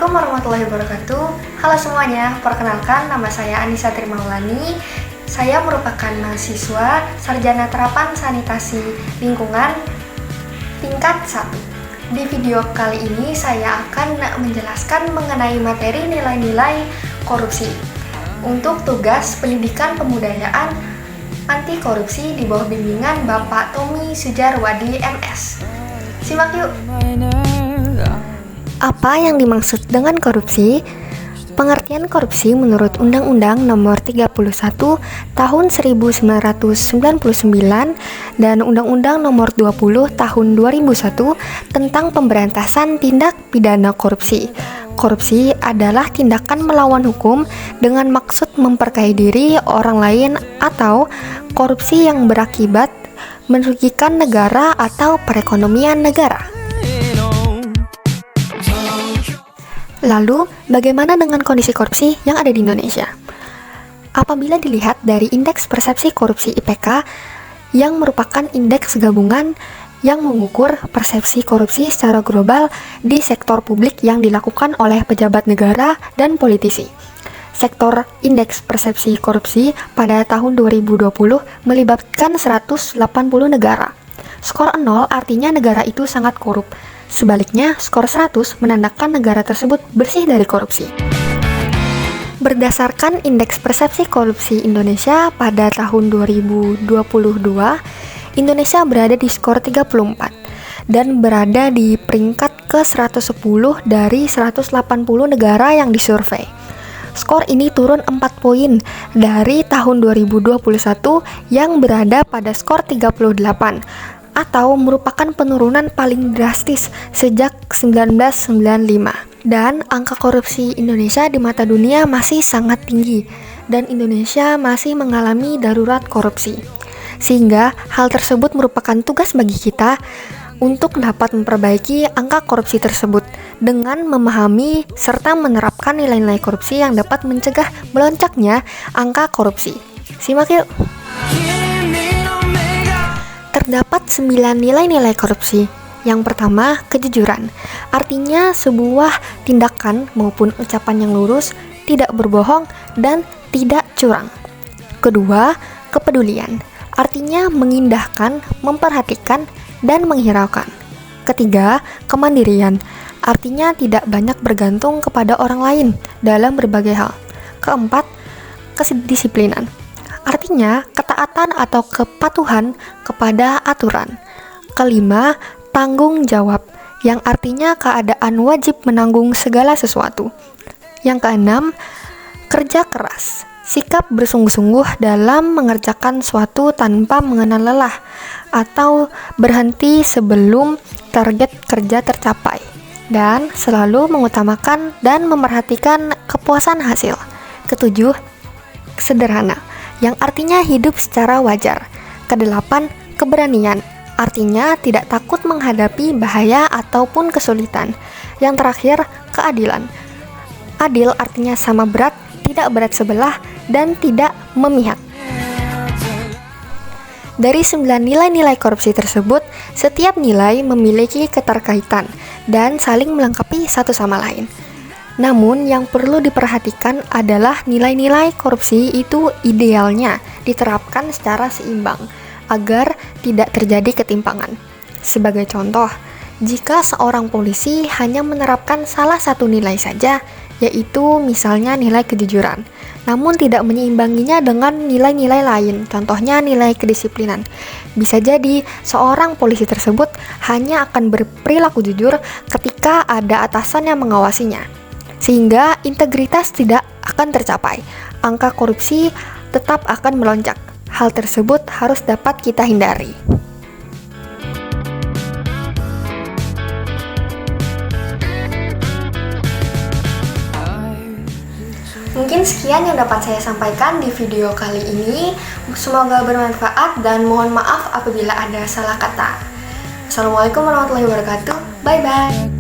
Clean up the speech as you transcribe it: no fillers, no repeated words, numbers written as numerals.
Assalamualaikum warahmatullahi wabarakatuh. Halo semuanya, perkenalkan nama saya Anissa Trimaulani. Saya merupakan mahasiswa Sarjana Terapan Sanitasi Lingkungan tingkat 1. Di video kali ini saya akan menjelaskan mengenai materi nilai-nilai korupsi untuk tugas pendidikan pembudayaan anti korupsi di bawah bimbingan Bapak Tommy Sujarwadi MS. Simak yuk. Apa yang dimaksud dengan korupsi? Pengertian korupsi menurut Undang-Undang Nomor 31 Tahun 1999 dan Undang-Undang Nomor 20 Tahun 2001 tentang pemberantasan tindak pidana korupsi. Korupsi adalah tindakan melawan hukum dengan maksud memperkaya diri orang lain atau korupsi yang berakibat merugikan negara atau perekonomian negara. Lalu, bagaimana dengan kondisi korupsi yang ada di Indonesia? Apabila dilihat dari Indeks Persepsi Korupsi IPK, yang merupakan indeks gabungan yang mengukur persepsi korupsi secara global di sektor publik yang dilakukan oleh pejabat negara dan politisi. Sektor Indeks Persepsi Korupsi pada tahun 2020 melibatkan 180 negara. Skor 0 artinya negara itu sangat korup. Sebaliknya, skor 100 menandakan negara tersebut bersih dari korupsi. Berdasarkan Indeks Persepsi Korupsi Indonesia pada tahun 2022, Indonesia berada di skor 34 dan berada di peringkat ke-110 dari 180 negara yang disurvei. Skor ini turun 4 poin dari tahun 2021 yang berada pada skor 38 atau merupakan penurunan paling drastis sejak 1995. Dan angka korupsi Indonesia di mata dunia masih sangat tinggi dan Indonesia masih mengalami darurat korupsi. Sehingga hal tersebut merupakan tugas bagi kita untuk dapat memperbaiki angka korupsi tersebut dengan memahami serta menerapkan nilai-nilai korupsi yang dapat mencegah melonjaknya angka korupsi. Simak yuk. Terdapat 9 nilai-nilai korupsi. Yang pertama, kejujuran. Artinya sebuah tindakan maupun ucapan yang lurus, tidak berbohong, dan tidak curang. Kedua, kepedulian. Artinya mengindahkan, memperhatikan, dan menghiraukan. Ketiga, kemandirian. Artinya tidak banyak bergantung kepada orang lain dalam berbagai hal. Keempat, kedisiplinan. Artinya ketaatan atau kepatuhan kepada aturan. Kelima, tanggung jawab, yang artinya keadaan wajib menanggung segala sesuatu. Yang keenam, kerja keras, sikap bersungguh-sungguh dalam mengerjakan suatu tanpa mengenal lelah atau berhenti sebelum target kerja tercapai, dan selalu mengutamakan dan memerhatikan kepuasan hasil. Ketujuh, sederhana, yang artinya hidup secara wajar. Kedelapan, keberanian, artinya tidak takut menghadapi bahaya ataupun kesulitan. Yang terakhir, keadilan. Adil artinya sama berat, tidak berat sebelah, dan tidak memihak. Dari 9 nilai-nilai korupsi tersebut, setiap nilai memiliki keterkaitan dan saling melengkapi satu sama lain. Namun yang perlu diperhatikan adalah nilai-nilai korupsi itu idealnya diterapkan secara seimbang agar tidak terjadi ketimpangan. Sebagai contoh, jika seorang polisi hanya menerapkan salah satu nilai saja, yaitu misalnya nilai kejujuran, namun tidak menyeimbanginya dengan nilai-nilai lain, contohnya nilai kedisiplinan, bisa jadi seorang polisi tersebut hanya akan berperilaku jujur ketika ada atasan yang mengawasinya, sehingga integritas tidak akan tercapai. Angka korupsi tetap akan melonjak. Hal tersebut harus dapat kita hindari. Mungkin sekian yang dapat saya sampaikan di video kali ini. Semoga bermanfaat dan mohon maaf apabila ada salah kata. Assalamualaikum warahmatullahi wabarakatuh. Bye-bye.